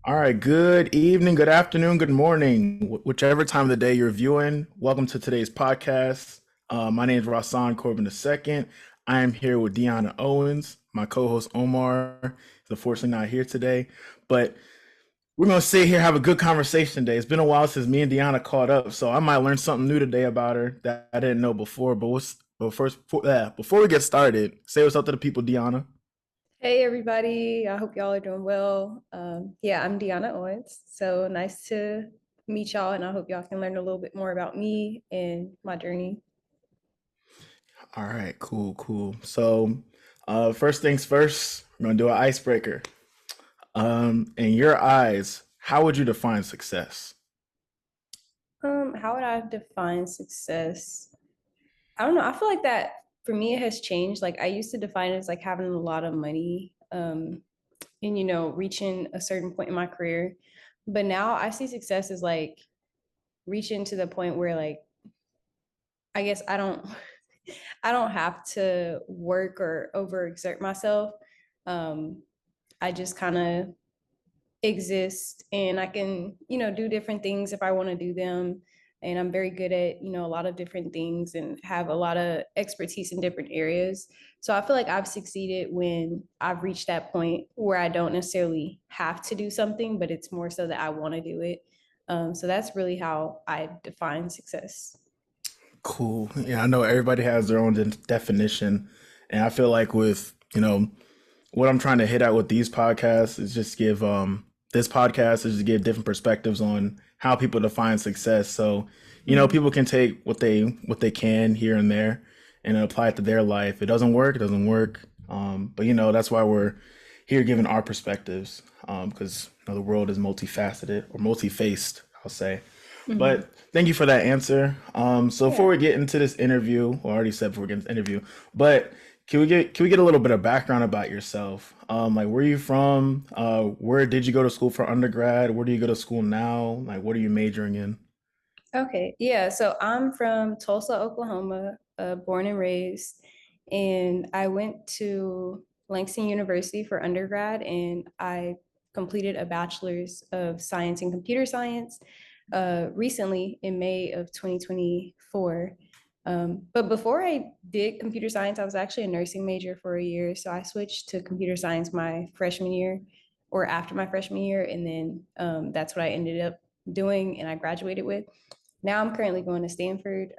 All right, good evening, good afternoon, good morning, whichever time of the day you're viewing. Welcome to today's podcast. My name is Rahsaan Corbin II. I am here with Deonna Owens. My co-host Omar is unfortunately not here today, but we're gonna sit here have a good conversation today. It's been a while since me and Deonna caught up, so I might learn something new today about her that I didn't know before. Before we get started, say what's up to the people, Deonna. Hey everybody, I hope y'all are doing well. Yeah, I'm Deonna Owens. So nice to meet y'all, and I hope y'all can learn a little bit more about me and my journey. All right, cool. So, first things first, we're gonna do an icebreaker. In your eyes, how would you define success? How would I define success? I don't know. I feel like that for me it has changed. Like I used to define it as like having a lot of money, and reaching a certain point in my career. But now I see success as like reaching to the point where like I guess I don't have to work or overexert myself. Um, I just kind of exist and I can, do different things if I want to do them. And I'm very good at, a lot of different things and have a lot of expertise in different areas. So I feel like I've succeeded when I've reached that point where I don't necessarily have to do something, but it's more so that I want to do it. So that's really how I define success. Cool. Yeah, I know everybody has their own definition, and I feel like with what I'm trying to hit at with these podcasts is just give this podcast is just give different perspectives on how people define success. So Mhm. people can take what they can here and there and apply it to their life. It doesn't work, it doesn't work. But that's why we're here giving our perspectives because the world is multifaceted or multi-faced, I'll say. Mhm. But thank you for that answer. So before Yeah. we get into this interview, well, I already said before we get into the interview, but can we get a little bit of background about yourself? Like where are you from? Where did you go to school for undergrad? Where do you go to school now? Like what are you majoring in? Okay. Yeah. So I'm from Tulsa, Oklahoma, born and raised. And I went to Langston University for undergrad and I completed a bachelor's of science in computer science recently in May of 2024. But before I did computer science, I was actually a nursing major for a year. So I switched to computer science my freshman year or after my freshman year. And then that's what I ended up doing and I graduated with. Now I'm currently going to Stanford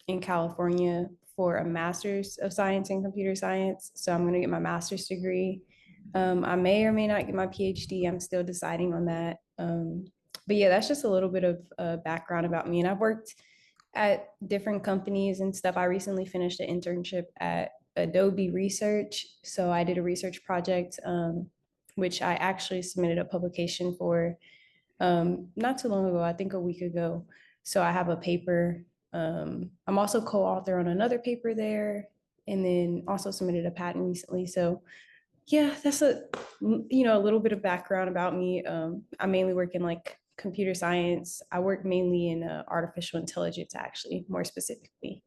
in California for a master's of science in computer science. So I'm going to get my master's degree. I may or may not get my PhD. I'm still deciding on that. But yeah, that's just a little bit of background about me. And I've worked at different companies and stuff. I recently finished an internship at Adobe Research. So I did a research project, which I actually submitted a publication for not too long ago, I think a week ago. So I have a paper. I'm also co-author on another paper there, and then also submitted a patent recently. So yeah, that's a little bit of background about me. I mainly work in like computer science. I work mainly in artificial intelligence, actually, more specifically.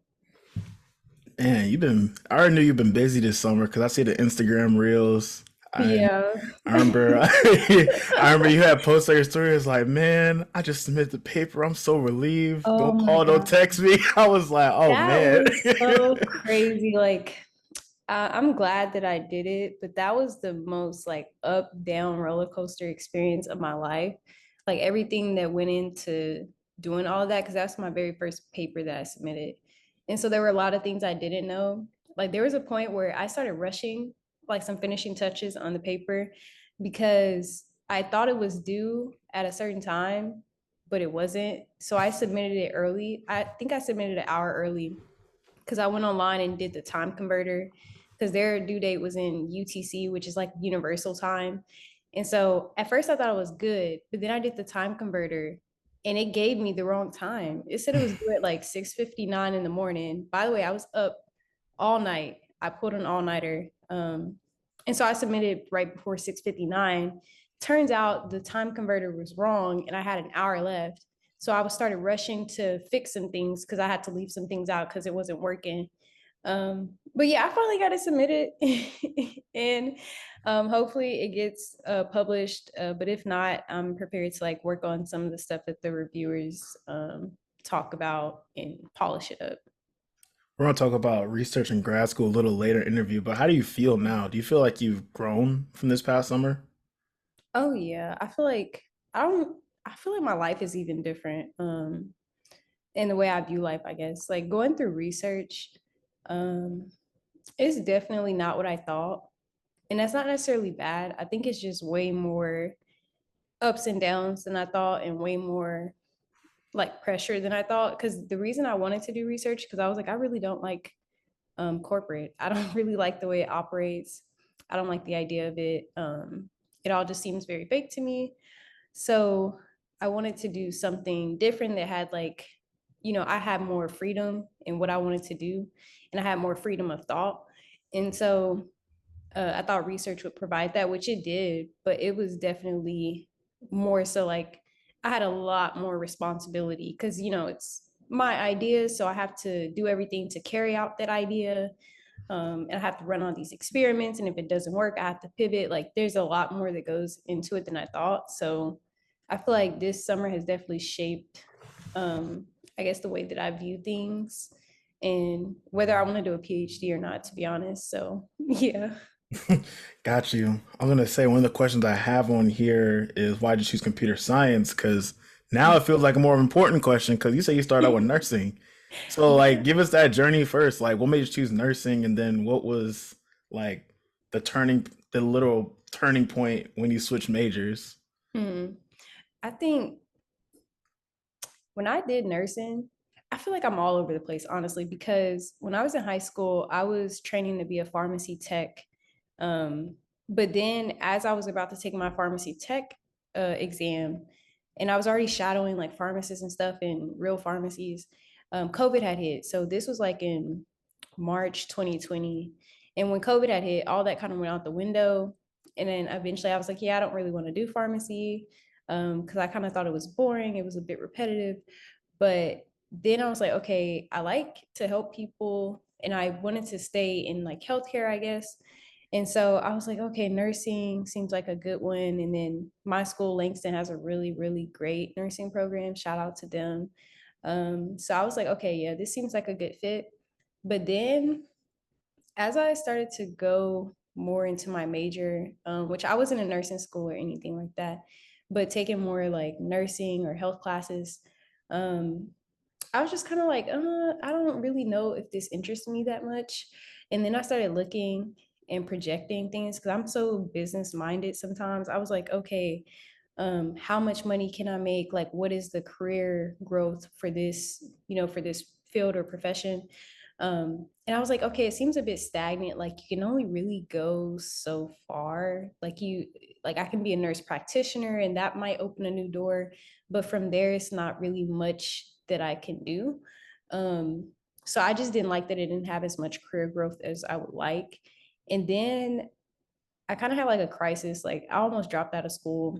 Man, I already knew you've been busy this summer because I see the Instagram reels. And Yeah. I remember, I remember you had posted your story. It's like, man, I just submitted the paper. I'm so relieved. Oh Don't my call, don't God. text me. I was like, oh That man. was so crazy. Like, I'm glad that I did it, but that was the most like up down roller coaster experience of my life. Like everything that went into doing all of that, because that's my very first paper that I submitted. And so there were a lot of things I didn't know. Like there was a point where I started rushing like some finishing touches on the paper because I thought it was due at a certain time, but it wasn't. So I submitted it early. I think I submitted an hour early because I went online and did the time converter because their due date was in UTC, which is like universal time. And so at first I thought it was good, but then I did the time converter and it gave me the wrong time. It said it was due at like 6:59 in the morning. By the way, I was up all night. I pulled an all-nighter. And so I submitted right before 6:59. Turns out the time converter was wrong and I had an hour left. So I was started rushing to fix some things because I had to leave some things out because it wasn't working. But yeah, I finally got it submitted, and hopefully it gets published. But if not, I'm prepared to like work on some of the stuff that the reviewers talk about and polish it up. We're going to talk about research in grad school a little later in the interview, but how do you feel now? Do you feel like you've grown from this past summer? Oh yeah, I feel like I don't. I feel like my life is even different. In the way I view life, I guess. Like going through research, um, it's definitely not what I thought. And that's not necessarily bad. I think it's just way more ups and downs than I thought and way more like pressure than I thought. Cause the reason I wanted to do research, because I was like, I really don't like corporate. I don't really like the way it operates. I don't like the idea of it. It all just seems very fake to me. So I wanted to do something different that had like, I had more freedom in what I wanted to do, and I had more freedom of thought. And so I thought research would provide that, which it did, but it was definitely more so like I had a lot more responsibility because, it's my idea. So I have to do everything to carry out that idea. And I have to run all these experiments. And if it doesn't work, I have to pivot. Like there's a lot more that goes into it than I thought. So I feel like this summer has definitely shaped, I guess, the way that I view things and whether I want to do a PhD or not, to be honest. So yeah. Got you. I'm going to say one of the questions I have on here is why did you choose computer science? Because now it feels like a more important question because you say you started out with nursing. So, like, Yeah. give us that journey first. Like, what made you choose nursing? And then what was like the literal turning point when you switched majors? Hmm. I think when I did nursing, I feel like I'm all over the place, honestly, because when I was in high school, I was training to be a pharmacy tech. Um, but then as I was about to take my pharmacy tech exam, and I was already shadowing like pharmacists and stuff in real pharmacies, COVID had hit. So this was like in March 2020. And when COVID had hit, all that kind of went out the window. And then eventually I was like, yeah, I don't really want to do pharmacy because I kind of thought it was boring. It was a bit repetitive. But then I was like, okay, I like to help people and I wanted to stay in like healthcare, I guess. And so I was like, okay, nursing seems like a good one. And then my school, Langston, has a really, really great nursing program. Shout out to them. So I was like, okay, yeah, this seems like a good fit. But then as I started to go more into my major, which I wasn't in nursing school or anything like that, but taking more like nursing or health classes, um, I was just kind of like, I don't really know if this interests me that much. And then I started looking and projecting things because I'm so business minded sometimes. I was like, okay, how much money can I make? Like, what is the career growth for this, for this field or profession? And I was like, okay, it seems a bit stagnant. Like you can only really go so far. Like I can be a nurse practitioner and that might open a new door, but from there, it's not really much that I can do. Um, so I just didn't like that it didn't have as much career growth as I would like. And then I kind of had like a crisis. Like I almost dropped out of school.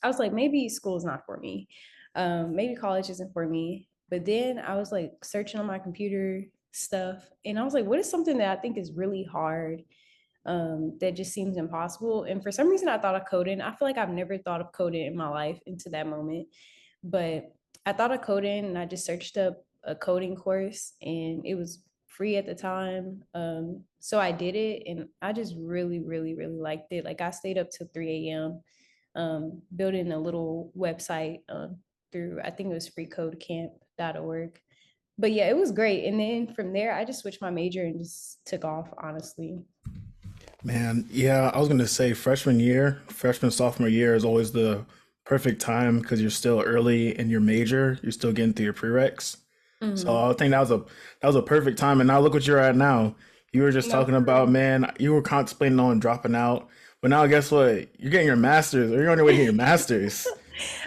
I was like, maybe school is not for me. Maybe college isn't for me. But then I was like searching on my computer stuff, and I was like, what is something that I think is really hard that just seems impossible? And for some reason, I thought of coding. I feel like I've never thought of coding in my life into that moment, but I thought of coding, and I just searched up a coding course, and it was free at the time. So I did it, and I just really, really, really liked it. Like I stayed up till 3 a.m. Building a little website through, I think it was freecodecamp.org. But yeah, it was great. And then from there, I just switched my major and just took off, honestly. Man, yeah, I was gonna say freshman, sophomore year is always the perfect time because you're still early in your major, you're still getting through your prereqs. So Mm-hmm. I think that was a perfect time. And now look what you're at now. You were just No, talking for about, real. man, you were contemplating on dropping out, but now guess what? You're getting your master's, or you're on your way to get your master's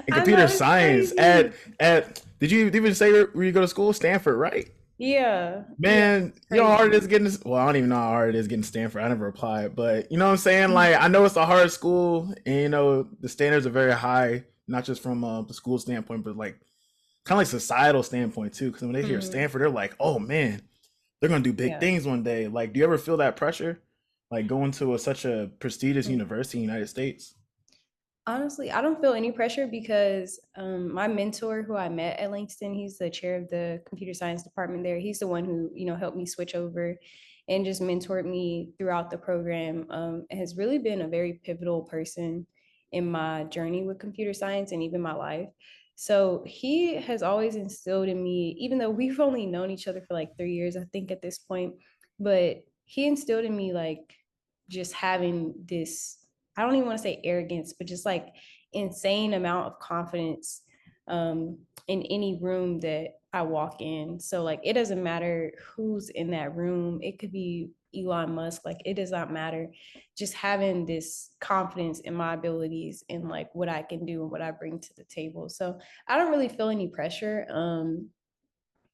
in I computer know it's science crazy. at. Did you even say where you go to school? Stanford, right? Yeah, yeah, Man, it's you know how hard it crazy. is getting this. Well, I don't even know how hard it is getting Stanford. I never applied, but you know what I'm saying? Like, Mhm. I know it's a hard school, and the standards are very high, not just from the school standpoint, but like kind of like societal standpoint too. Because when they hear Mhm. Stanford, they're like, "Oh man, they're gonna do big Yeah. things one day. Like, do you ever feel that pressure? Like going to such a prestigious Mm. university in the United States? Honestly, I don't feel any pressure because my mentor, who I met at Langston, he's the chair of the computer science department there. He's the one who, helped me switch over and just mentored me throughout the program. Has really been a very pivotal person in my journey with computer science and even my life. So he has always instilled in me, even though we've only known each other for like 3 years, I think at this point, but he instilled in me like just having this, I don't even want to say arrogance, but just like insane amount of confidence in any room that I walk in. So like it doesn't matter who's in that room. It could be Elon Musk, like it does not matter. Just having this confidence in my abilities and like what I can do and what I bring to the table. So I don't really feel any pressure.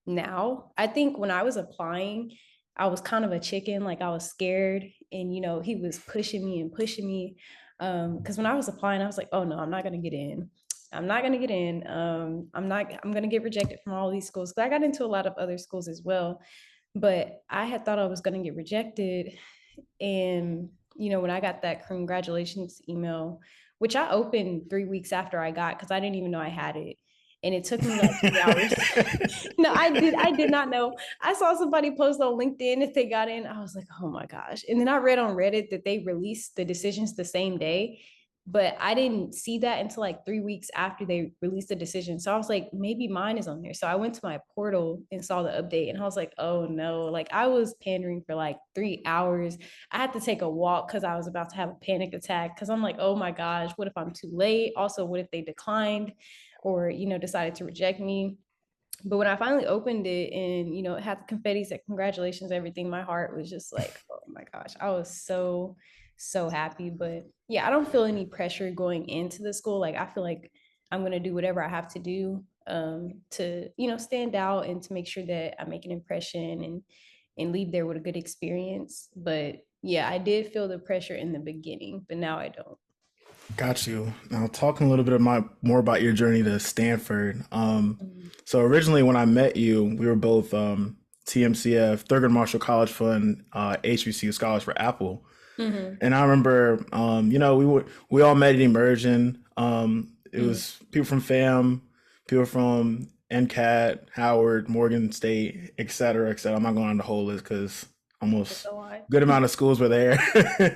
Now. I think when I was applying, I was kind of a chicken, like I was scared, and he was pushing me and pushing me. Because when I was applying, I was like, oh no, I'm not gonna get in. I'm not gonna get in. I'm gonna get rejected from all these schools. Because I got into a lot of other schools as well. But I had thought I was gonna get rejected. And when I got that congratulations email, which I opened 3 weeks after I got, because I didn't even know I had it. And it took me like 3 hours. No, I did not know. I saw somebody post on LinkedIn that they got in. I was like, oh my gosh. And then I read on Reddit that they released the decisions the same day. But I didn't see that until like 3 weeks after they released the decision. So I was like, maybe mine is on there. So I went to my portal and saw the update, and I was like, oh no, like I was pandering for like 3 hours. I had to take a walk because I was about to have a panic attack, because I'm like, oh my gosh, what if I'm too late? Also, what if they declined or, decided to reject me? But when I finally opened it and, it had the confetti, said congratulations, everything, my heart was just like, oh my gosh, I was so, so happy. But yeah, I don't feel any pressure going into the school. Like, I feel like I'm going to do whatever I have to do to, stand out and to make sure that I make an impression and leave there with a good experience. But yeah, I did feel the pressure in the beginning, but now I don't. Got you. Now, talking a little bit of more about your journey to Stanford. Mhm. So originally when I met you, we were both TMCF, Thurgood Marshall College Fund, HBCU scholars for Apple. Mhm. And I remember, we all met at immersion. It Mhm. was people from FAM, people from NCAT, Howard, Morgan State, et cetera, et cetera. I'm not going on the whole list because It's almost a lot. good amount of schools were there.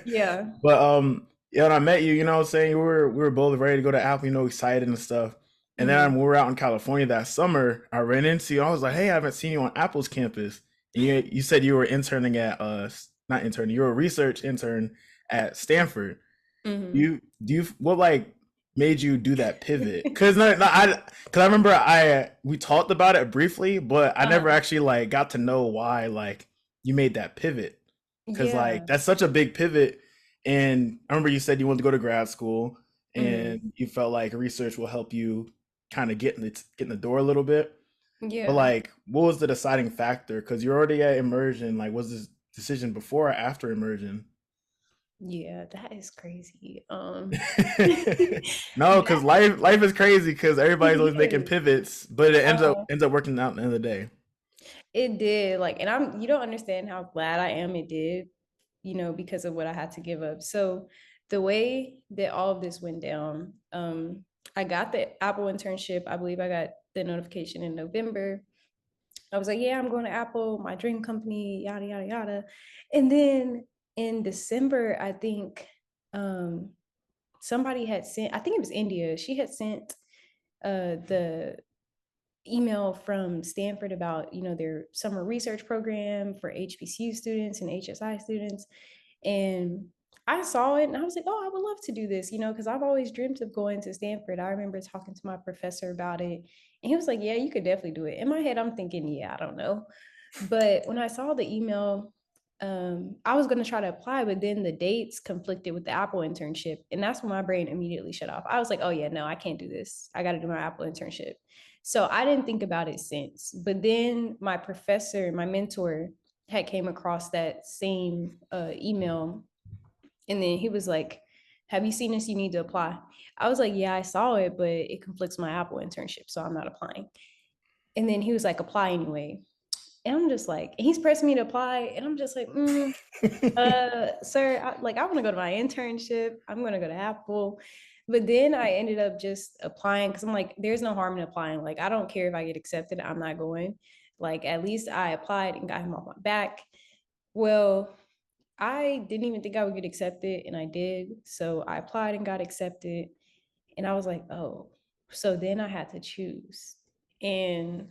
Yeah. But yeah, when I met you, what I'm saying, we were both ready to go to Apple, excited and stuff. And then Mhm. when we were out in California that summer, I ran into you. I was like, "Hey, I haven't seen you on Apple's campus." And you said you were interning at not interning, you were a research intern at Stanford. Mhm. You what like made you do that pivot? Cause no, no cause I remember we talked about it briefly, but I never Uh-huh. actually like got to know why like you made that pivot. Cause like Yeah. that's such a big pivot. And I remember you said you wanted to go to grad school Mhm. and you felt like research will help you kind of get in the door a little bit. But Yeah. like, what was the deciding factor? Cause you're already at immersion. Like, was this decision before or after immersion? Yeah, that is crazy. No, because That life is crazy because everybody's always making is. pivots, but it Uh, ends up working out at the end of the day. it did. Like, and you don't understand how glad I am it did, because of what I had to give up. So the way that all of this went down, I got the Apple internship. I believe I got the notification in November. I was like, yeah, I'm going to Apple, my dream company, yada, yada, yada. And then in December, I think um, somebody had sent, I think it was India, she had sent the email from Stanford about, their summer research program for HBCU students and HSI students. And I saw it and I was like, oh, I would love to do this, because I've always dreamt of going to Stanford. I remember talking to my professor about it. And he was like, yeah, you could definitely do it. In my head, I'm thinking, yeah, I don't know. But when I saw the email, I was going to try to apply, but then the dates conflicted with the Apple internship. And that's when my brain immediately shut off. I was like, oh, yeah, no, I can't do this. I got to do my Apple internship. So I didn't think about it since. But then my professor, my mentor, had came across that same email. And then he was like, have you seen this? You need to apply. I was like, yeah, I saw it, but it conflicts my Apple internship. So I'm not applying. And then he was like, apply anyway. And I'm just like, and he's pressing me to apply, and I'm just like, sir, I want to go to my internship. I'm going to go to Apple. But then I ended up just applying because I'm like, there's no harm in applying. Like, I don't care if I get accepted, I'm not going. Like, at least I applied and got him off my back. Well, I didn't even think I would get accepted, and I did. So I applied and got accepted. And I was like, oh, so then I had to choose. And,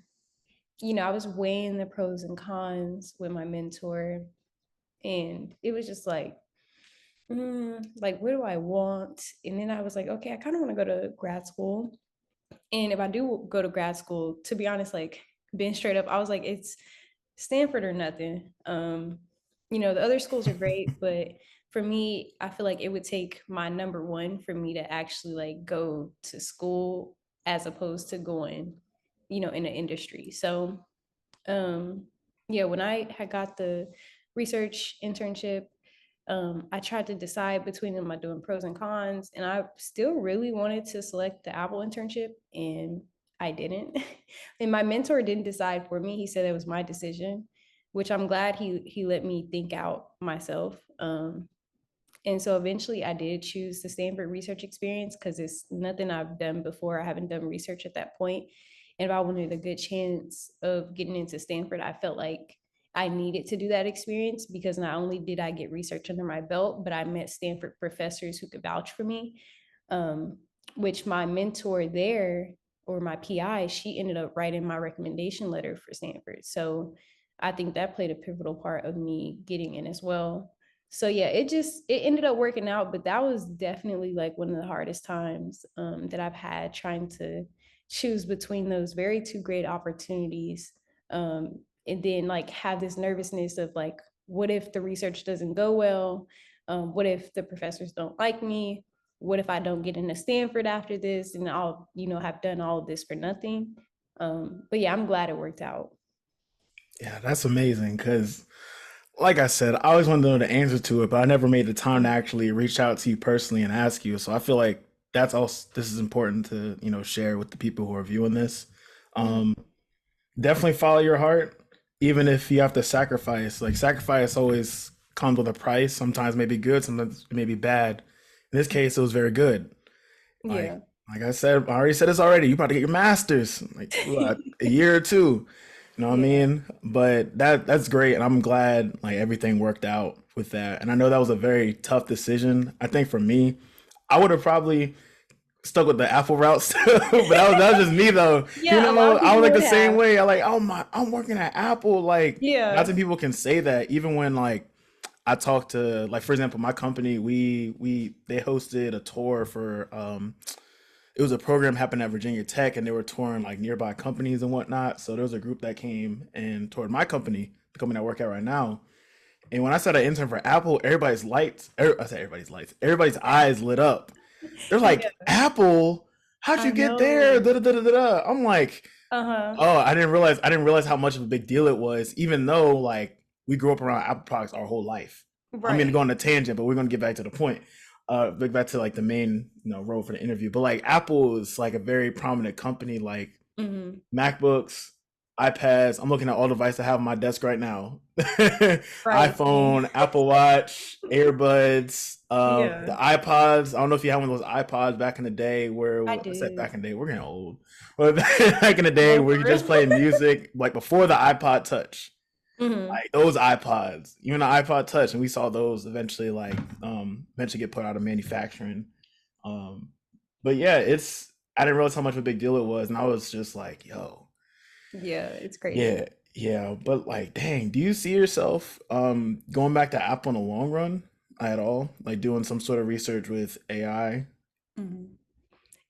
I was weighing the pros and cons with my mentor. And it was just like, what do I want? And then I was like, okay, I kind of want to go to grad school. And if I do go to grad school, to be honest, like being straight up, I was like, it's Stanford or nothing. The other schools are great, but for me, I feel like it would take my number one for me to actually like go to school as opposed to going, in the industry. So um yeah, when I had got the research internship, I tried to decide between them, am I doing pros and cons, and I still really wanted to select the Apple internship, and I didn't. And my mentor didn't decide for me. He said it was my decision, which I'm glad he let me think out myself. And so eventually I did choose the Stanford research experience because it's nothing I've done before. I haven't done research at that point. And if I wanted a good chance of getting into Stanford, I felt like I needed to do that experience because not only did I get research under my belt, but I met Stanford professors who could vouch for me, um, which my mentor there, or my PI, she ended up writing my recommendation letter for Stanford. So I think that played a pivotal part of me getting in as well. So yeah, it ended up working out, but that was definitely like one of the hardest times that I've had, trying to choose between those very two great opportunities, and then like have this nervousness of like, what if the research doesn't go well? What if the professors don't like me? What if I don't get into Stanford after this, and I'll have done all of this for nothing? But yeah, I'm glad it worked out. Yeah, that's amazing because, like I said, I always wanted to know the answer to it, but I never made the time to actually reach out to you personally and ask you. So I feel like that's also this is important to share with the people who are viewing this. Mhm. Um, Definitely follow your heart, even if you have to sacrifice. Like sacrifice always comes with a price. Sometimes it may be good, sometimes it may be bad. In this case, it was very good. Like Yeah. like I said, I already said this already. You about to get your master's, like what, a year or two. You know what I Yeah. mean? But that's great, and I'm glad like everything worked out with that. And I know that was a very tough decision. I think for me, I would have probably stuck with the Apple route still, but that was just me though. Yeah, a lot of I was people like the would same have. way. I like, oh my, I'm working at Apple. Like, not Yeah. that people can say that, even when like I talked to, like, for example, my company, we they hosted a tour for it was a program happening at Virginia Tech, and they were touring like nearby companies and whatnot. So there was a group that came and toured my company, the company I work at right now. And when I said I interned for Apple, I said everybody's lights, everybody's eyes lit up. They're Yeah, like, Apple, how'd you I get there? know. Da, da, da, da, da, da. I'm like, Uh-huh. oh, I didn't realize how much of a big deal it was, even though like we grew up around Apple products our whole life. I'm gonna Right. go on a tangent, but we're gonna get back to the point. Back to like the main, role for the interview. But like Apple is like a very prominent company, like Hmm. MacBooks, iPads. I'm looking at all the devices I have on my desk right now. Right. Same. iPhone, Apple Watch, earbuds, the Yeah, iPods. I don't know if you had one of those iPods back in the day I I said did. back in the day, we're getting old. But back in the day No, where for you just real. play music, like before the iPod Touch, Hmm. like those iPods, even the iPod Touch, and we saw those eventually eventually get put out of manufacturing. Um, but yeah, I didn't realize how much of a big deal it was, and I was just like, yo, Yeah, it's crazy. yeah, yeah, but like, dang, do you see yourself going back to Apple in the long run at all? Like doing some sort of research with AI? Hmm.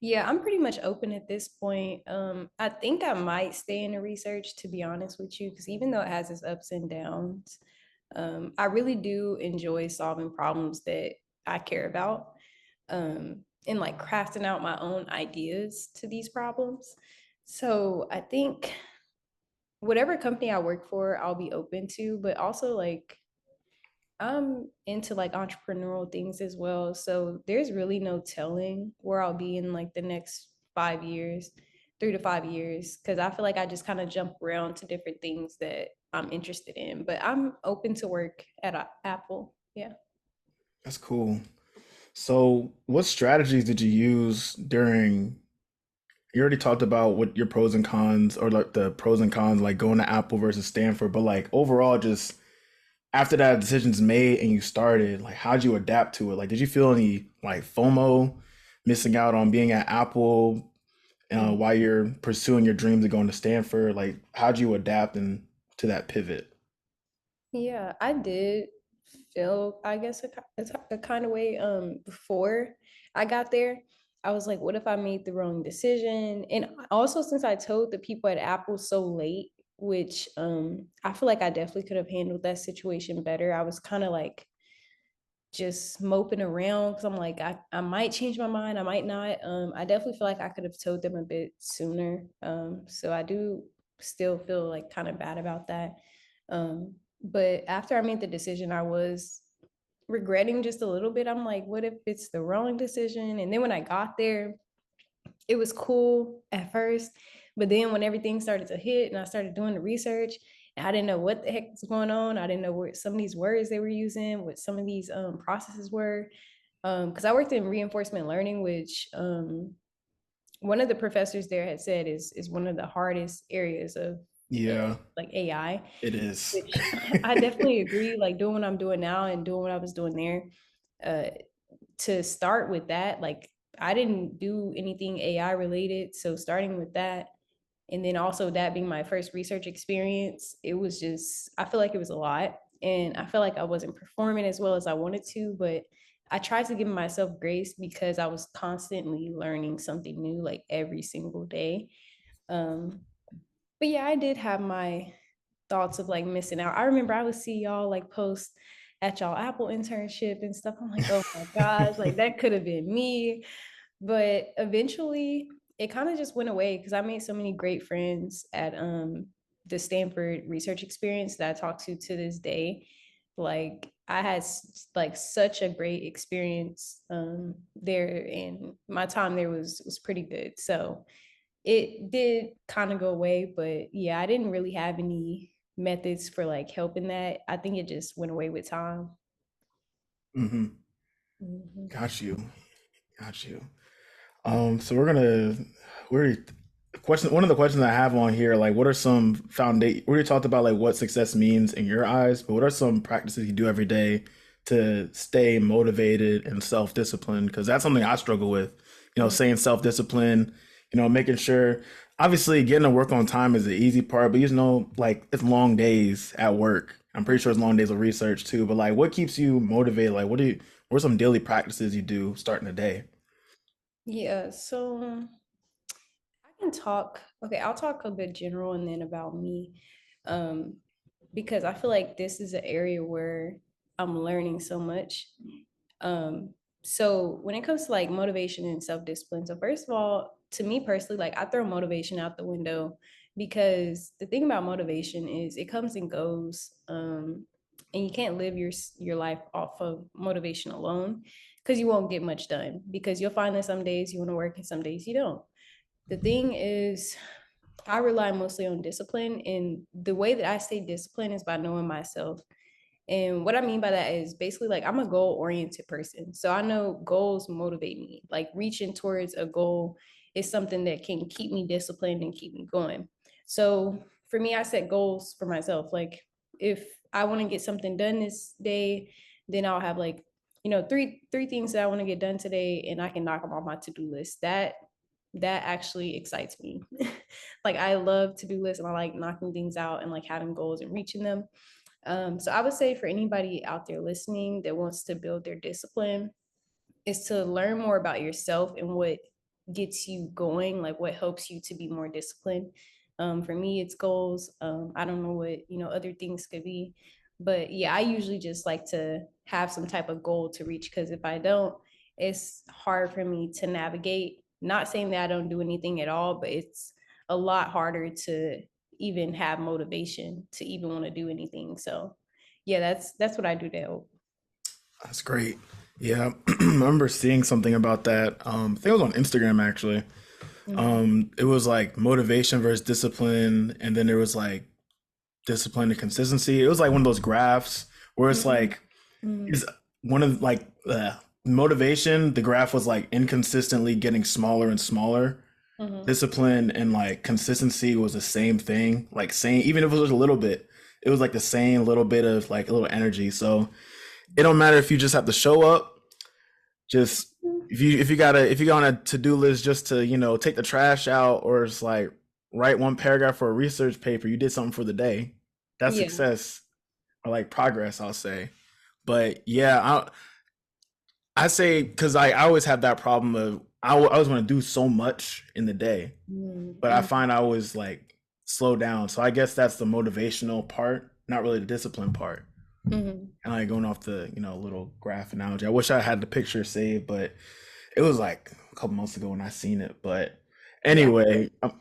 Yeah, I'm pretty much open at this point. I think I might stay in the research, to be honest with you, because even though it has its ups and downs, I really do enjoy solving problems that I care about, and like crafting out my own ideas to these problems. So I think whatever company I work for, I'll be open to, but also like I'm into like entrepreneurial things as well. So there's really no telling where I'll be in like the next 5 years. 3 to 5 years, because I feel like I just kind of jump around to different things that I'm interested in. But I'm open to work at Apple. Yeah. That's cool. So, what strategies did you use during? You already talked about what your pros and cons, or like the pros and cons, like going to Apple versus Stanford, but like overall, just after that decision's made and you started, like how'd you adapt to it? Like, did you feel any like FOMO, missing out on being at Apple while you're pursuing your dreams of going to Stanford? Like, how'd you adapt and to that pivot? Yeah, I did feel, I guess, a kind of way before I got there. I was like, what if I made the wrong decision? And also, since I told the people at Apple so late, which I feel like I definitely could have handled that situation better. I was kind of like just moping around because I'm like, I might change my mind, I might not. I definitely feel like I could have told them a bit sooner. So I do still feel like kind of bad about that. But after I made the decision, I was regretting just a little bit. I'm like, what if it's the wrong decision? And then when I got there, it was cool at first, but then when everything started to hit and I started doing the research, and I didn't know what the heck was going on. I didn't know what some of these words they were using, what some of these processes were. Because I worked in reinforcement learning, which one of the professors there had said is one of the hardest areas of Yeah, like AI, it is. which I definitely agree. Like doing what I'm doing now and doing what I was doing there, uh, to start with that, like I didn't do anything AI related. So starting with that, and then also that being my first research experience, it was just, I feel like it was a lot. And I feel like I wasn't performing as well as I wanted to, but I tried to give myself grace because I was constantly learning something new like every single day. Um, but yeah, I did have my thoughts of like missing out. I remember I would see y'all like post at y'all Apple internship and stuff. I'm like, oh my gosh, like that could have been me. But eventually it kind of just went away because I made so many great friends at the Stanford research experience that I talk to this day. Like I had like such a great experience there, and my time there was pretty good. So it did kind of go away, but yeah, I didn't really have any methods for like helping that. I think it just went away with time. Hmm. Mhm. Got you. Got you. So we're question. One of the questions I have on here, like, what are some foundation? We already talked about like what success means in your eyes, but what are some practices you do every day to stay motivated and self-disciplined? Because that's something I struggle with. Saying self-discipline. Making sure. Obviously, getting to work on time is the easy part, but like it's long days at work. I'm pretty sure it's long days of research too. But like, what keeps you motivated? Like, what are some daily practices you do starting the day? Yeah, so I can talk. Okay, I'll talk a bit general and then about me. Um, because I feel like this is an area where I'm learning so much. Um, so when it comes to like motivation and self-discipline, so first of all, to me personally, like I throw motivation out the window because the thing about motivation is it comes and goes. And you can't live your life off of motivation alone because you won't get much done because you'll find that some days you want to work and some days you don't. The thing is, I rely mostly on discipline, and the way that I stay disciplined is by knowing myself. And what I mean by that is basically like I'm a goal oriented person. So I know goals motivate me. Like reaching towards a goal is something that can keep me disciplined and keep me going. So for me, I set goals for myself. Like if I want to get something done this day, then I'll have like, three things that I want to get done today and I can knock them off my to-do list. That actually excites me. Like I love to-do lists and I like knocking things out and like having goals and reaching them. So I would say for anybody out there listening that wants to build their discipline is to learn more about yourself and what gets you going, like what helps you to be more disciplined. For me, it's goals. I don't know what, other things could be, but yeah, I usually just like to have some type of goal to reach because if I don't, it's hard for me to navigate. Not saying that I don't do anything at all, but it's a lot harder to even have motivation to even want to do anything. So yeah, that's what I do to help. That's great. Yeah, I remember seeing something about that. I think it was on Instagram actually. Mm-hmm. It was like motivation versus discipline, and then there was like discipline and consistency. It was like one of those graphs where it's Mm-hmm. like is one of like motivation. The graph was like inconsistently getting smaller and smaller. Mm-hmm. Discipline and like consistency was the same thing. Like same, even if it was a little bit, it was like the same little bit of like a little energy. So it don't matter if you just have to show up. Just if you got on a to do list just to take the trash out or it's like write one paragraph for a research paper, you did something for the day. That's Yeah. success or like progress, I'll say. But yeah, I say because I always have that problem of I always want to do so much in the day, but I Mm-hmm. find I always like slow down. So I guess that's the motivational part, not really the discipline part. Mm-hmm. And like going off the little graph analogy, I wish I had the picture saved, but it was like a couple months ago when I seen it. But Yeah. anyway, what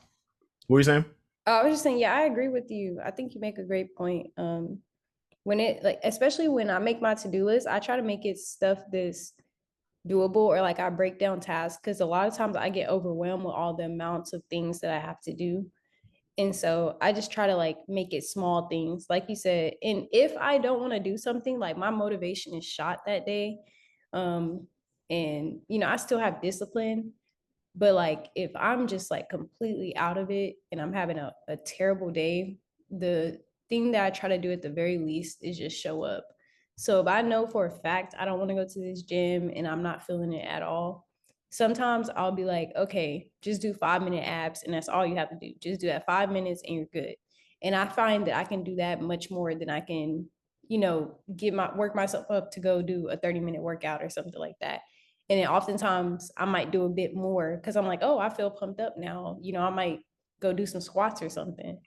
were you saying? I was just saying, yeah, I agree with you. I think you make a great point. When it like, especially when I make my to-do list, I try to make it stuff that's doable, or like I break down tasks, because a lot of times I get overwhelmed with all the amounts of things that I have to do. And so I just try to like make it small things, like you said. And if I don't want to do something, like my motivation is shot that day, um, and I still have discipline, but like if I'm just like completely out of it and I'm having a terrible day, the thing that I try to do at the very least is just show up. So if I know for a fact I don't want to go to this gym and I'm not feeling it at all, sometimes I'll be like, okay, just do 5 minute abs, and that's all you have to do. Just do that 5 minutes and you're good. And I find that I can do that much more than I can, get my work myself up to go do a 30-minute workout or something like that. And then oftentimes I might do a bit more because I'm like, oh, I feel pumped up now. I might go do some squats or something.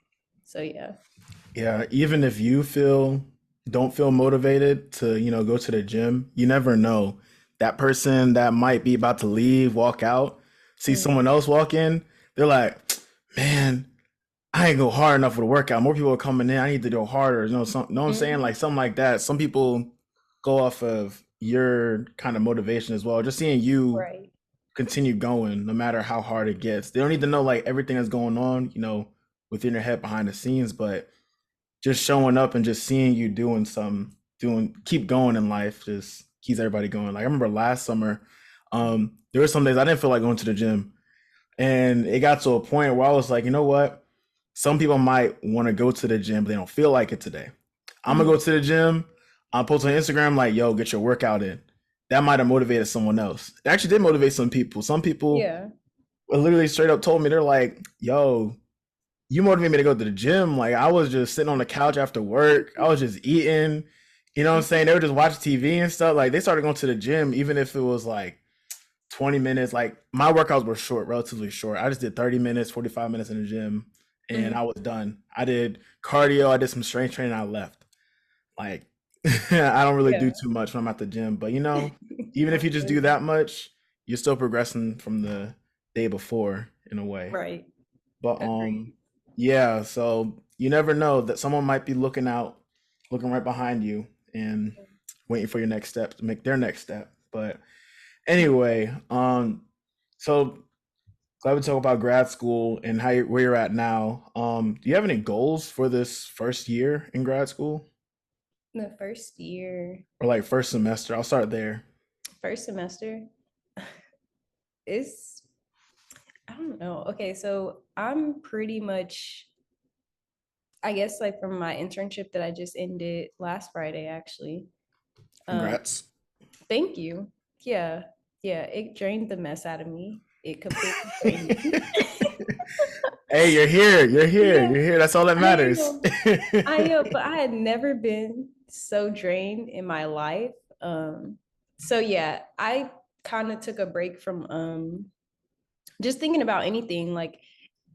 So yeah. Yeah, even if you feel don't feel motivated to, go to the gym, you never know. That person that might be about to leave, walk out, see Mm. someone else walk in, they're like, man, I ain't go hard enough for the workout. More people are coming in. I need to go harder. Know what I'm saying? Mhm. Like something like that. Some people go off of your kind of motivation as well. Just seeing you Right. continue going no matter how hard it gets. They don't need to know like everything that's going on, within your head behind the scenes, but just showing up and just seeing you doing some doing keep going in life just keeps everybody going. Like I remember last summer, there were some days I didn't feel like going to the gym. And it got to a point where I was like, you know what? Some people might want to go to the gym, but they don't feel like it today. I'm gonna Mhm. go to the gym. I'll post on Instagram like, yo, get your workout in. That might have motivated someone else. It actually did motivate some people. Some people Yeah. literally straight up told me, they're like, yo, you motivated me to go to the gym. Like I was just sitting on the couch after work. I was just eating. You know what I'm saying? They were just watching TV and stuff. Like they started going to the gym, even if it was like 20 minutes. Like my workouts were short, relatively short. I just did 30 minutes, 45 minutes in the gym, and Mhm. I was done. I did cardio, I did some strength training, I left. Like I don't really do Yeah. too much when I'm at the gym, but even if I you just feel do you. that much, you're still progressing from the day before in a way. Right. But Agreed. yeah, so you never know that someone might be looking out, looking right behind you and waiting for your next step to make their next step. But anyway, so glad we talk about grad school and where you're at now. Do you have any goals for this first year in grad school The first year, or like first semester? I'll start there. first semester is, I don't know. Okay, so I'm pretty much, I guess, like from my internship that I just ended last Friday, actually. Um, Congrats. Thank you. Yeah, yeah, it drained the mess out of me. It completely drained me. Hey, you're here. You're here. Yeah, You're here. That's all that I matters. am. I am, but I had never been so drained in my life. So yeah, I kind of took a break from just thinking about anything, like,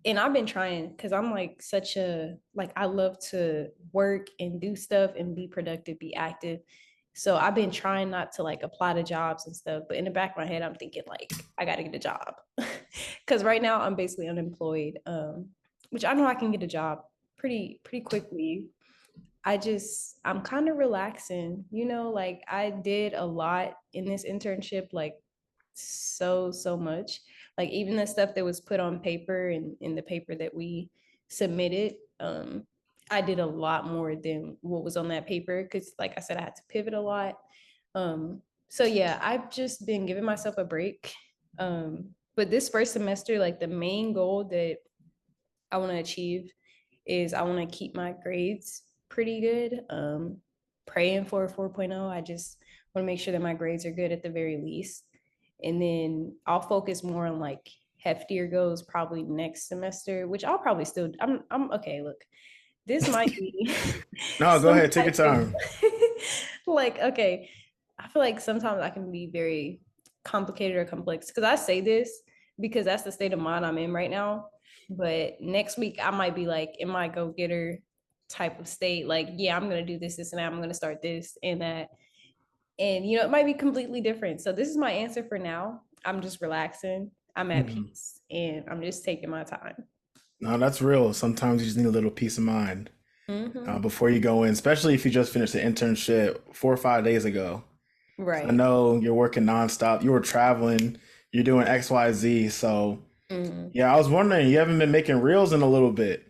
and I've been trying because I'm like such a, like, I love to work and do stuff and be productive, be active. So I've been trying not to like apply to jobs and stuff, but in the back of my head I'm thinking like I got to get a job. Cuz right now I'm basically unemployed, which I know I can get a job pretty quickly. I'm kind of relaxing, like I did a lot in this internship, like so much. Like even the stuff that was put on paper and in the paper that we submitted, I did a lot more than what was on that paper because, like I said, I had to pivot a lot. So yeah, I've just been giving myself a break. But this first semester, like the main goal that I want to achieve is I want to keep my grades pretty good. Praying for a 4.0. I just want to make sure that my grades are good at the very least. And then I'll focus more on like heftier goals probably next semester, which I'll probably still I'm okay, look. This might be No, go some ahead, take your type of time. like okay. I feel like sometimes I can be very complicated or complex because I say this because that's the state of mind I'm in right now. But next week I might be like in my go getter type of state, like, yeah, I'm gonna do this, this, and that. I'm gonna start this and that. And it might be completely different. So this is my answer for now. I'm just relaxing. I'm at Mhm. peace and I'm just taking my time. No, that's real. Sometimes you just need a little peace of mind Mm-hmm. before you go in, especially if you just finished the internship 4 or 5 days ago. I Right. know you're working nonstop. You were traveling. You're doing XYZ. So Mm-hmm. yeah, I was wondering, you haven't been making reels in a little bit.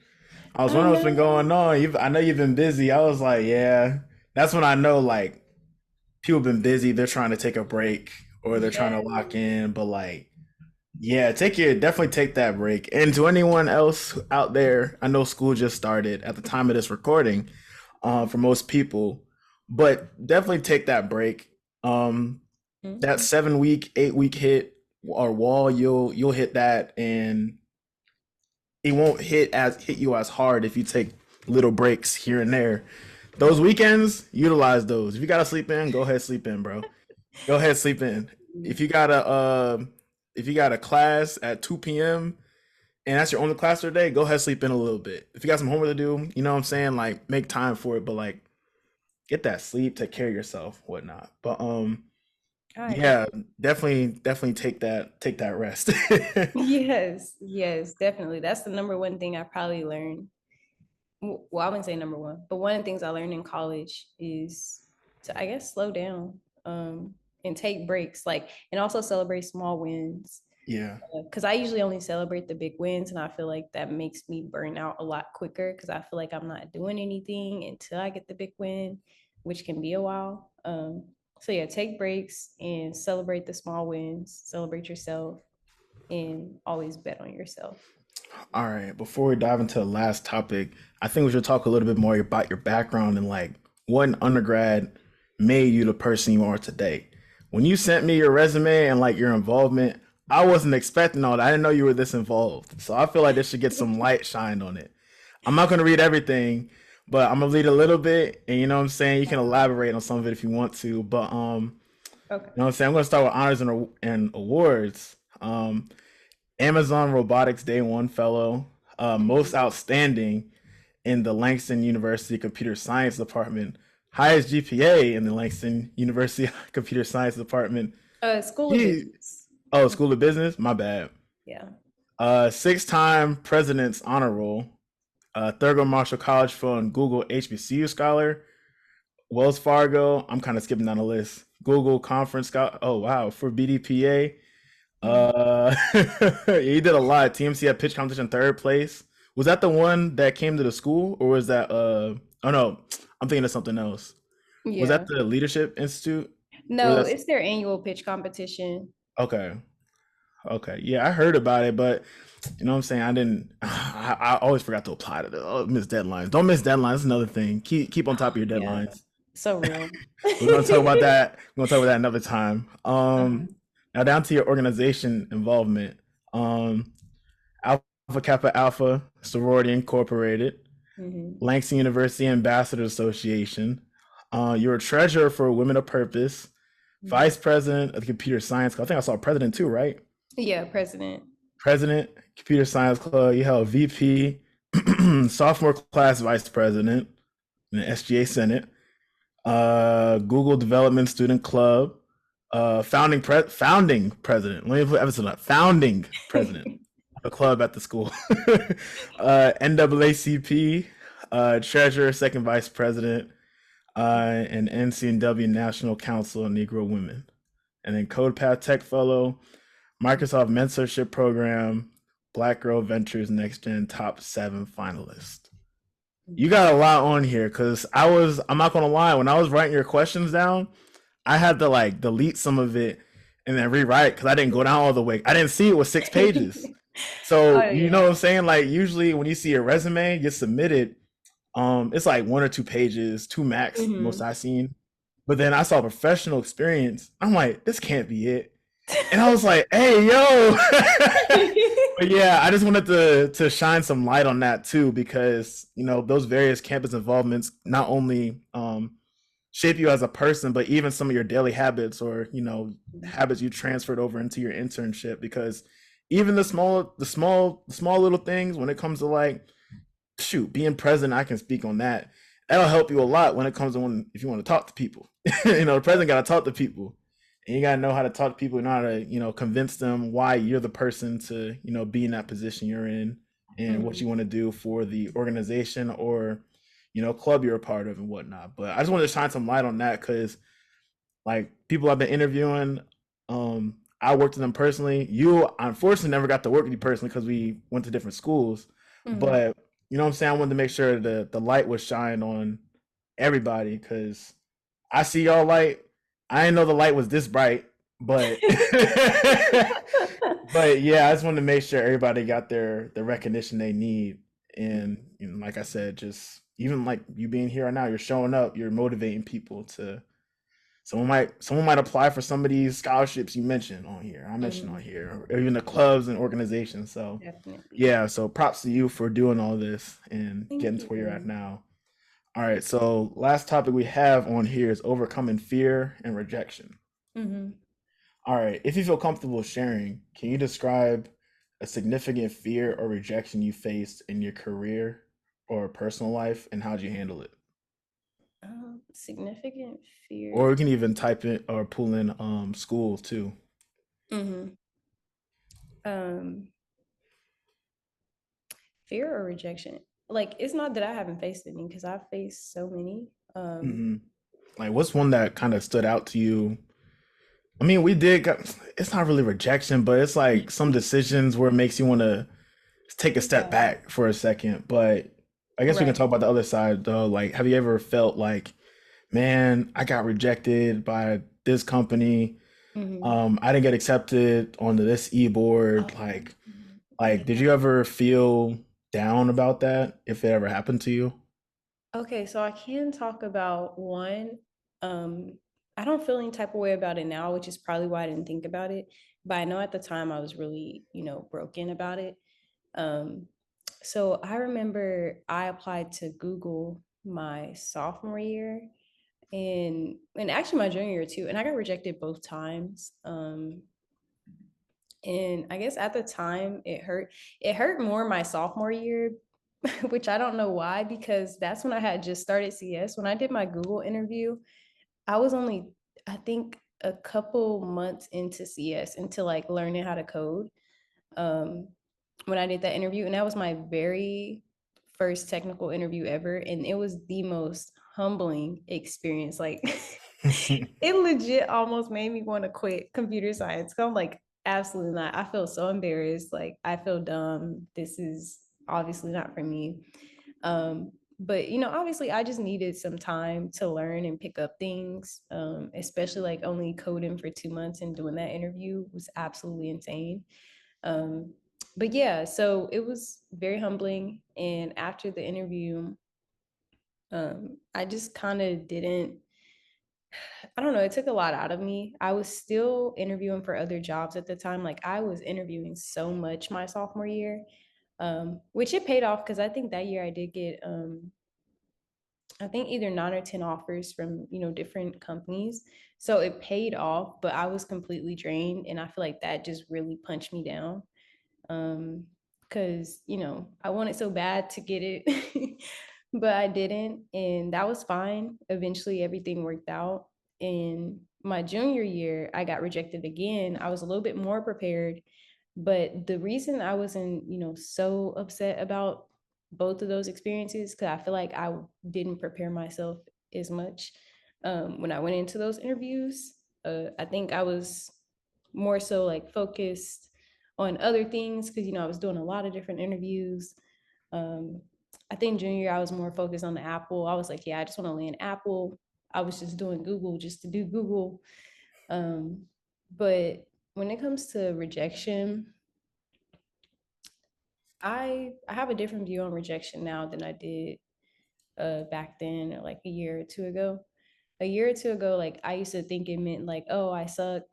I was I wondering what's been know. going on. I know you've been busy. I was like, yeah, that's when I know like people been busy. They're trying to take a break or they're trying to Yeah. lock in. But like, yeah, definitely take that break. And to anyone else out there, I know school just started at the time of this recording, for most people, but definitely take that break. Um, that Mm-hmm. 7 week, 8 week hit or wall, you'll hit that, and it won't hit you as hard if you take little breaks here and there. Those weekends, utilize those. If you gotta sleep in, go ahead sleep in, bro. Go ahead sleep in. If you got a if you got a class at 2 p.m. and that's your only class for the day, go ahead sleep in a little bit. If you got some homework to do, you know what I'm saying? Like make time for it, but like get that sleep, take care of yourself, whatnot. But I agree. yeah, definitely take that rest. Yes, yes, definitely. That's the number one thing I probably learned. Well, I wouldn't say number one, but one of the things I learned in college is to, I guess, slow down, and take breaks, like, and also celebrate small wins. Yeah. Because I usually only celebrate the big wins, and I feel like that makes me burn out a lot quicker because I feel like I'm not doing anything until I get the big win, which can be a while. So yeah, take breaks and celebrate the small wins, celebrate yourself, and always bet on yourself. All right. Before we dive into the last topic, I think we should talk a little bit more about your background and like what in undergrad made you the person you are today. When you sent me your resume and like your involvement, I wasn't expecting all that. I didn't know you were this involved. So I feel like this should get some light shined on it. I'm not going to read everything, but I'm going to read a little bit, and you know what I'm saying? You can elaborate on some of it if you want to, but you know what Okay. I'm saying? I'm going to start with honors and awards. Amazon Robotics Day One Fellow, most Mhm. outstanding in the Langston University Computer Science Department, highest GPA in the Langston University Computer Science Department. School of Gee, business. oh, School of Business, my bad. Yeah. Six-time President's Honor Roll, Thurgood Marshall College Fund Google HBCU Scholar, Wells Fargo. I'm kind of skipping down the list. Google Conference Scholar. Oh wow, for BDPA. Mhm. He did a lot. TMC had pitch competition third place. Was that the one that came to the school, or was that oh no, I'm thinking of something else. Was that Yeah. the Leadership Institute? Or No, that's it's their annual pitch competition. okay. Okay. Yeah, I heard about it, but you know what I'm saying? I didn't I always forgot to apply to the miss deadlines. Don't miss deadlines, that's another thing. Keep on top of your Yeah. deadlines. So real. We're gonna talk about that. We're gonna talk about that another time. Uh-huh. Now down to your organization involvement. Um Alpha Kappa Alpha Sorority Incorporated, Mhm. Langston University Ambassadors Association. You're a treasurer for Women of Purpose, vice Mhm. president of the Computer Science Club. I think I saw president too, right? Yeah, president. President, Computer Science Club. You held VP, sophomore class vice president in the SGA Senate, Google Development Student Club, founding president. Let me put emphasis on that. Founding president of a club at the school. NAACP, treasurer, second vice president, and NCNW National Council of Negro Women. And then CodePath Tech Fellow, Microsoft Mentorship Program, Black Girl Ventures Next Gen Top 7 finalist. You got a lot on here because I'm not gonna lie, when I was writing your questions down, I had to like delete some of it and then rewrite because I didn't go down all the way. I didn't see it was 6 pages. So Oh you know yeah. what I'm saying? Like usually when you see a resume get submitted, it's like 1 or 2 pages, two max, most Hmm. I seen. But then I saw professional experience. I'm like, this can't be it. And I was like, hey yo. But yeah, I just wanted to shine some light on that too, because those various campus involvements not only shape you as a person, but even some of your daily habits or habits you transferred over into your internship. Because even the small little things when it comes to like shoot being present, I can speak on that. That'll help you a lot when it comes to if you want to talk to people. The president got to talk to people, and you got to know how to talk to people, and how to convince them why you're the person to be in that position you're in, and what you Hmm. want to do for the organization or club you're a part of and whatnot. But I just wanted to shine some light on that because like people I've been interviewing, I worked with them personally. You unfortunately never got to work with you personally because we went to different schools. Hmm. But you know what I'm saying? I wanted to make sure that the light was shined on everybody because I see y'all light. I didn't know the light was this bright, but but yeah, I just wanted to make sure everybody got the recognition they need. And like I said, just even like you being here right now, you're showing up, you're motivating people to someone might apply for some of these scholarships you mentioned on here. I mentioned on Hmm. here, or even the clubs and organizations. So Definitely. yeah, so props to you for doing all this and getting Thank to where you're at you. now. All right, so last topic we have on here is overcoming fear and rejection. Hmm. All right, if you feel comfortable sharing, can you describe a significant fear or rejection you faced in your career or personal life, and how'd you handle it? Significant Or fear. we can even type it or pull in school too. Hmm. Um, Fear or rejection. Like it's not that I haven't faced any because I've faced so many. Hmm. Like, what's one that kind of stood out to you? I mean, it's not really rejection, but it's like some decisions where it makes you want to take a step Yeah. back for a second. But I guess we can Right. talk about the other side though. Like, have you ever felt like, man, I got rejected by this company. Hmm. I didn't get accepted onto this e-board. Um, Like, did yeah. you ever feel down about that if it ever happened to you? Okay, so I can talk about one. Um, I don't feel any type of way about it now, which is probably why I didn't think about it. But I know at the time I was really, broken about it. Um, so I remember I applied to Google my sophomore year and actually my junior year too, and I got rejected both times. And I guess at the time it hurt. It hurt more my sophomore year, which I don't know why, because that's when I had just started CS. When I did my Google interview, I was only, I think, a couple months into CS, into like learning how to code. Um, when I did that interview, and that was my very first technical interview ever, and it was the most humbling experience. Like it legit almost made me want to quit computer science. I'm like, absolutely not. I feel so embarrassed. Like I feel dumb. This is obviously not for me. But obviously I just needed some time to learn and pick up things. Especially like only coding for 2 months and doing that interview was absolutely insane. Um, but yeah, so it was very humbling. And after the interview, I just kind of didn't, I don't know, it took a lot out of me. I was still interviewing for other jobs at the time. Like I was interviewing so much my sophomore year, which it paid off because I think that year I did get, I think either 9 or 10 offers from, different companies. So it paid off, but I was completely drained. And I feel like that just really punched me down. Because I wanted so bad to get it, but I didn't, and that was fine. Eventually everything worked out. In my junior year I got rejected again. I was a little bit more prepared, but the reason I wasn't so upset about both of those experiences, because I feel like I didn't prepare myself as much when I went into those interviews. I think I was more so like focused on other things because, I was doing a lot of different interviews. Um, I think junior year, I was more focused on the Apple. I was like, yeah, I just want to land Apple. I was just doing Google just to do Google. But when it comes to rejection, I have a different view on rejection now than I did back then, or like a year or two ago. A year or two ago, like I used to think it meant like, oh, I suck.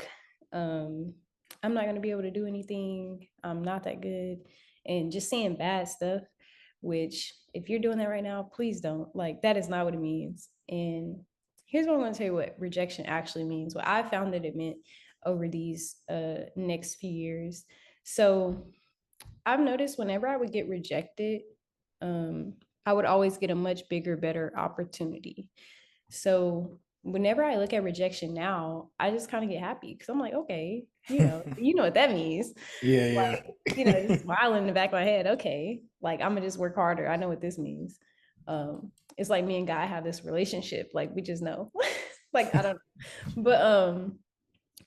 Um, I'm not gonna be able to do anything. I'm not that good, and just saying bad stuff. Which, if you're doing that right now, please don't. Like that is not what it means. And here's what I'm gonna tell you: what rejection actually means. What I found that it meant over these next few years. So I've noticed whenever I would get rejected, um, I would always get a much bigger, better opportunity. So whenever I look at rejection now, I just kind of get happy because I'm like, okay, you know what that means. Yeah, Like, yeah. just smiling in the back of my head. Okay, like I'm gonna just work harder. I know what this means. It's like me and Guy have this relationship. Like we just know. Like I don't. But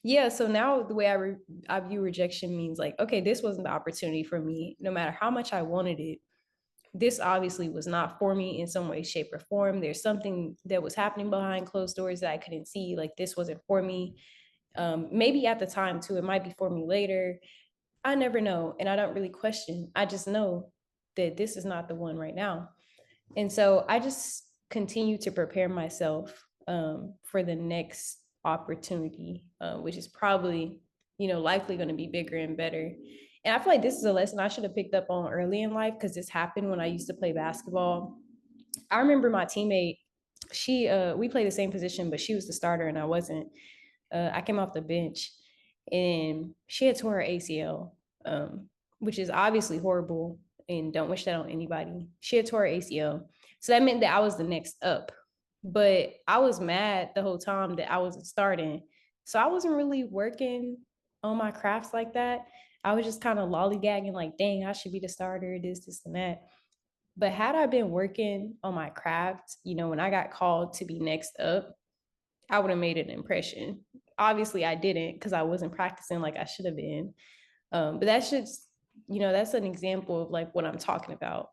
yeah, so now the way I view rejection means like, okay, this wasn't the opportunity for me. No matter how much I wanted it, this obviously was not for me in some way, shape, or form. There's something that was happening behind closed doors that I couldn't see. Like this wasn't for me. Maybe at the time too, it might be for me later. I never know, and I don't really question. I just know that this is not the one right now. And so I just continue to prepare myself for the next opportunity, which is probably, likely going to be bigger and better. And I feel like this is a lesson I should have picked up on early in life because this happened when I used to play basketball. I remember my teammate, we played the same position, but she was the starter and I wasn't. I came off the bench and she had tore her ACL, which is obviously horrible and don't wish that on anybody. She had tore her ACL. So that meant that I was the next up. But I was mad the whole time that I wasn't starting. So I wasn't really working on my crafts like that. I was just kind of lollygagging, like, dang, I should be the starter, this, and that. But had I been working on my craft, when I got called to be next up, I would have made an impression. Obviously, I didn't because I wasn't practicing like I should have been. But that's just, that's an example of like what I'm talking about.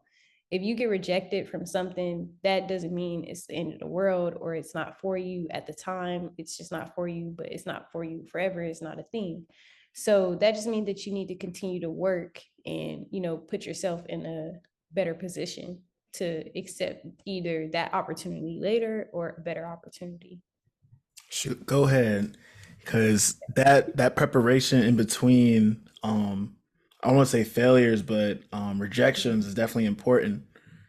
If you get rejected from something, that doesn't mean it's the end of the world or it's not for you at the time. It's just not for you, but it's not for you forever. It's not a thing. So that just means that you need to continue to work and, put yourself in a better position to accept either that opportunity later or a better opportunity. Shoot, go ahead, because that preparation in between, I don't want to say failures, but rejections is definitely important.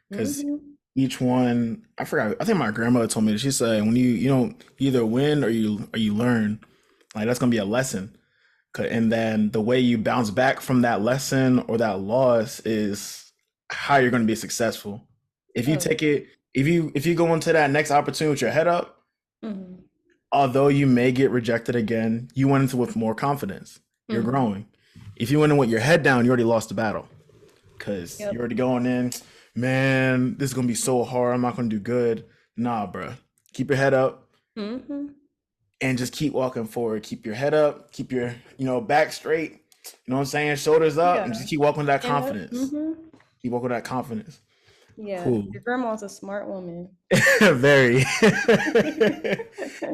Because Mm-hmm. each one, I forgot. I think my grandmother told me that she said when you don't either win or you learn, like that's gonna be a lesson. And then the way you bounce back from that lesson or that loss is how you're gonna be successful. If you Oh, take it, if you go into that next opportunity with your head up, mm-hmm. although you may get rejected again, you went into with more confidence. You're Mm-hmm. growing. If you went in with your head down, you already lost the battle because you're Yep. already going in. Man, this is gonna be so hard. I'm not gonna do good. Nah, bro. Keep your head up Mm-hmm. and just keep walking forward. Keep your head up. Keep your back straight. You know what I'm saying? Shoulders up, and Yeah. just keep walking with that And that, confidence. Keep walking with that confidence. yeah, Cool. your grandma's a smart woman. Very.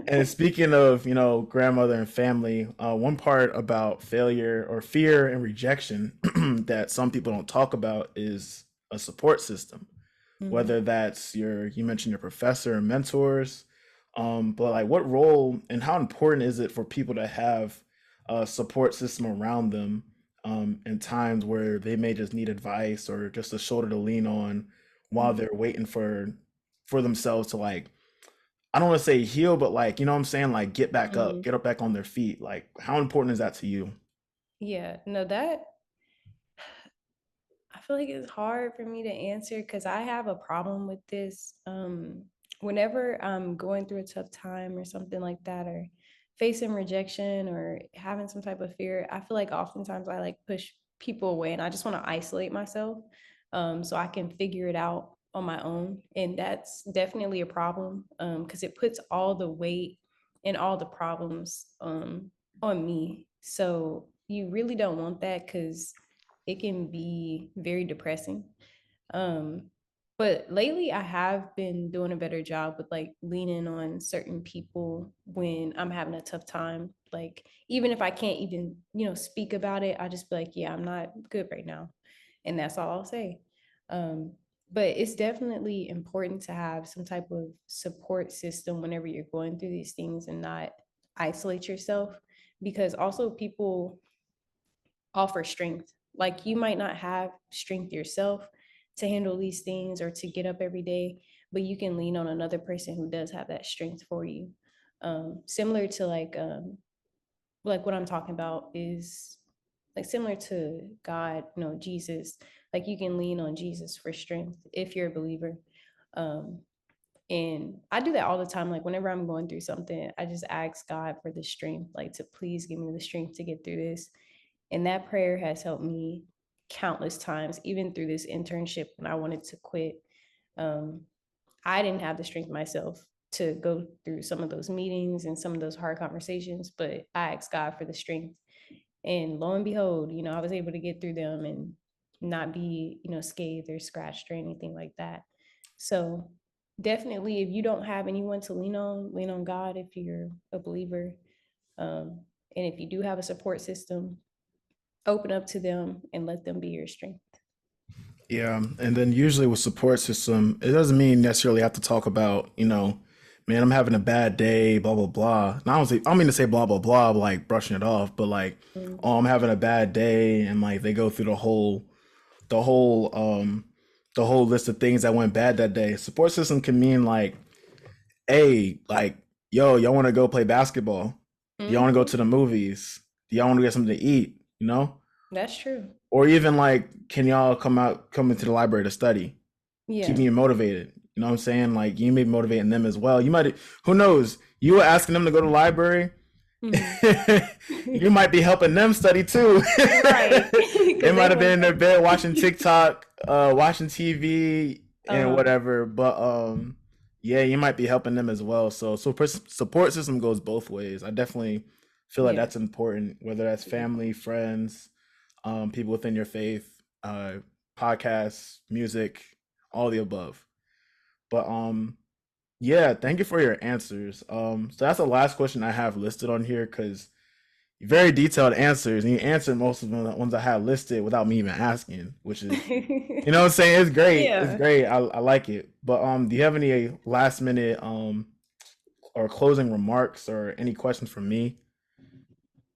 And speaking of, grandmother and family, one part about failure or fear and rejection that some people don't talk about is a support system. Mm-hmm. Whether that's you mentioned your professor and mentors, but like what role and how important is it for people to have a support system around them in times where they may just need advice or just a shoulder to lean on while they're waiting for themselves to like I don't want to say heal, but like, you know what I'm saying? Like get back up, Mm-hmm. get up back on their feet. Like how important is that to you? Yeah, no, that I feel like it's hard for me to answer because I have a problem with this. Whenever I'm going through a tough time or something like that, or facing rejection or having some type of fear, I feel like oftentimes I like push people away and I just want to isolate myself so I can figure it out on my own. And that's definitely a problem because it puts all the weight and all the problems on me. So you really don't want that because it can be very depressing. Um, but lately I have been doing a better job with like leaning on certain people when I'm having a tough time. Like even if I can't even, speak about it, I just be like, yeah, I'm not good right now. And that's all I'll say. Um, but it's definitely important to have some type of support system whenever you're going through these things and not isolate yourself, because also people offer strength. Like you might not have strength yourself to handle these things or to get up every day, but you can lean on another person who does have that strength for you. Similar to like what I'm talking about is like similar to God, Jesus. Like you can lean on Jesus for strength if you're a believer. Um, and I do that all the time. Like whenever I'm going through something, I just ask God for the strength, like to please give me the strength to get through this. And that prayer has helped me countless times, even through this internship when I wanted to quit. Um, I didn't have the strength myself to go through some of those meetings and some of those hard conversations, but I asked God for the strength. And lo and behold, I was able to get through them and not be, scathed or scratched or anything like that. So definitely, if you don't have anyone to lean on God if you're a believer. Um, and if you do have a support system, open up to them and let them be your strength. Yeah, and then usually with support system, it doesn't mean necessarily have to talk about, man, I'm having a bad day, blah blah blah. And I don't mean to say blah blah blah, like brushing it off, but like, oh, I'm having a bad day, and like they go through the whole, the whole list of things that went bad that day. Support system can mean like, hey, like, yo, y'all want to go play basketball? Do y'all want to go Mm-hmm. to the movies? Do y'all want to get something to eat? That's true. Or even like, can y'all come into the library to study? Yeah. Keeping you motivated. You know what I'm saying? Like you may be motivating them as well. You might, who knows? You were asking them to go to the library. Mm-hmm. You might be helping them study too. Right. They Because they might have been want in their bed watching TikTok, watching TV and uh whatever. But yeah, you might be helping them as well. So support system goes both ways. I definitely feel like yeah. that's important, whether that's family, friends, people within your faith, podcasts, music, all the above. But yeah, thank you for your answers. So that's the last question I have listed on here because very detailed answers, and you answered most of the ones I had listed without me even asking, which is, what I'm saying, it's great. It's Yeah. great. I like it. But do you have any last minute or closing remarks or any questions from me?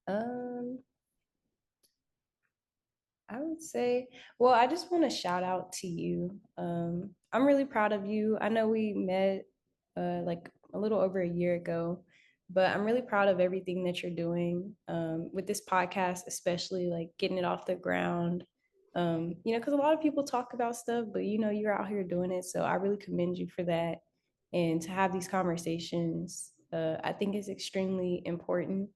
Um, I would say, well, I just want to shout out to you. I'm really proud of you. I know we met like a little over a year ago, but I'm really proud of everything that you're doing with this podcast, especially like getting it off the ground. Because a lot of people talk about stuff, but you're out here doing it. So I really commend you for that. And to have these conversations, I think is extremely important.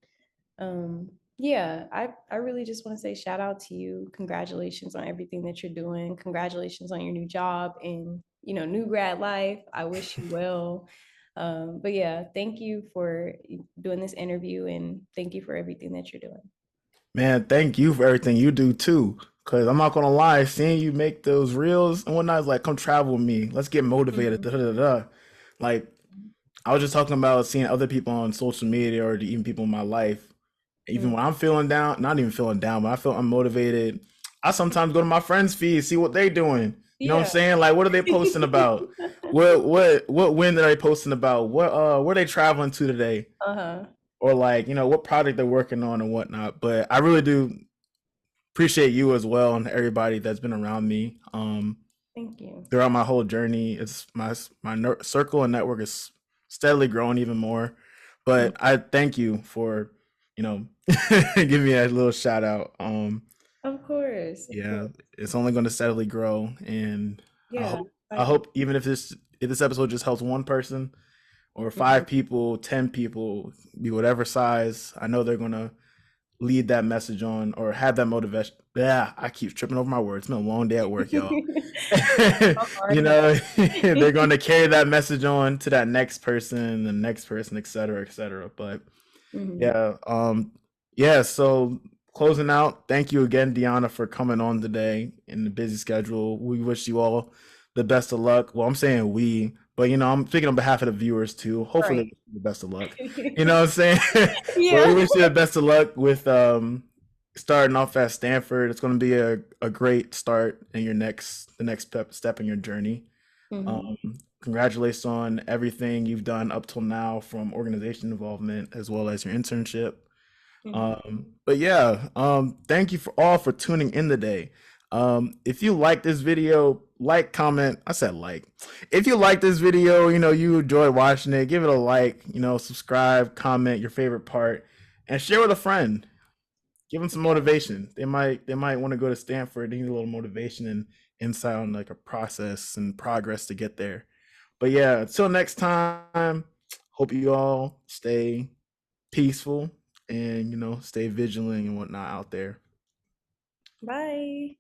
Yeah, I really just want to say shout out to you. Congratulations on everything that you're doing. Congratulations on your new job and new grad life. I wish you well. But yeah, thank you for doing this interview and thank you for everything that you're doing. Man, thank you for everything you do too. Cause I'm not gonna lie, seeing you make those reels and whatnot is like, come travel with me. Let's get motivated. Da, Mhm. da, da, da. Like I was just talking about seeing other people on social media or even people in my life. Even when Mhm. I'm feeling down, not even feeling down, but I feel unmotivated. I sometimes go to my friends' feed, see what they doing. You know what I'm Yeah. saying? Like, what are they posting about? What win are they posting about? Where they traveling to today? Uh-huh. Or like, what project they're working on and whatnot. But I really do appreciate you as well and everybody that's been around me. Thank you. Throughout my whole journey, it's my circle and network is steadily growing even more. Mhm. But I thank you for, giving me a little shout out. Of course. Of Yeah, course. it's only going to steadily grow, and I Yeah. hope I Excited. hope even if this episode just helps one person or Mhm. 5 people, 10 people, be whatever size, I know they're gonna lead that message on or have that motivation. Yeah, I keep tripping over my words. It's been a long day at work, y'all. A hard one. They're going to carry that message on to that next person, the next person, et cetera, et cetera. But Mhm. yeah, Yeah, so closing out, thank you again, Deonna, for coming on today in the busy schedule. We wish you all the best of luck. Well, I'm saying we, but I'm speaking on behalf of the viewers too. Hopefully, they Right. wish you the best of luck. You know what I'm saying? But we Yeah. wish you the best of luck with starting off at Stanford. It's going to be a great start in the next step in your journey. Hmm. Congratulations on everything you've done up till now, from organization involvement as well as your internship. Hmm. But yeah, thank you for all for tuning in today. If you like this video, like, comment. I said like. If you like this video, you enjoy watching it, give it a like, subscribe, comment your favorite part, and share with a friend. Give them some motivation. They might want to go to Stanford. They need a little motivation and insight on like a process and progress to get there. But yeah, until next time, hope you all stay peaceful and stay vigilant and whatnot out there. Bye.